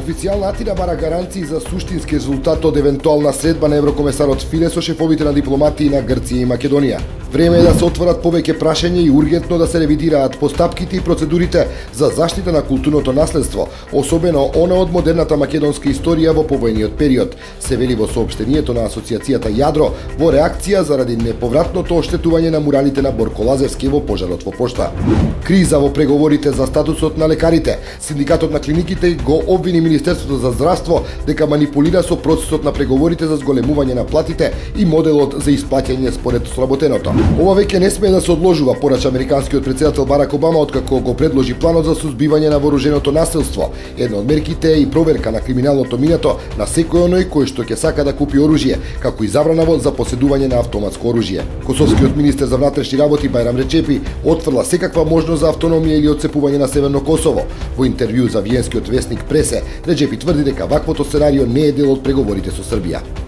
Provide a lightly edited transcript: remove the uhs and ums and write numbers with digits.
Официјална Атина бара гаранции за суштински резултат од евентуална средба на еврокомесарот Филе со шефовите на дипломатии на Грција и Македонија. Време е да се отворат повеќе прашања и ургентно да се ревидираат постапките и процедурите за заштита на културното наследство, особено она од модерната македонска историја во повојниот период, се вели во соопштението на Асоциацијата Јадро во реакција заради неповратното оштетување на муралите на Борко Лазевски во пожарот во пошта. Криза во преговорите за статусот на лекарите. Синдикатот на клиниките го обвини Министерството за здравство дека манипулира со процесот на преговорите за зголемување на платите и моделот за исплаќање според сработеното. Ова веќе не смее да се одложува, порача американскиот претседател Барак Обама откако го предложи планот за сузбивање на вооруженото насилство. Една од мерките е и проверка на криминалното минато на секој оној кој што ќе сака да купи оружје, како и забрана за поседување на автоматско оружје. Косовскиот министер за внатрешни работи Бајрам Речепи отфрла секаква можност за автономија или отцепување на Северно Косово. Во интервју за виенскиот весник Пресе, Речепи тврди дека ваквото сценарио не е дел од преговорите со Србија.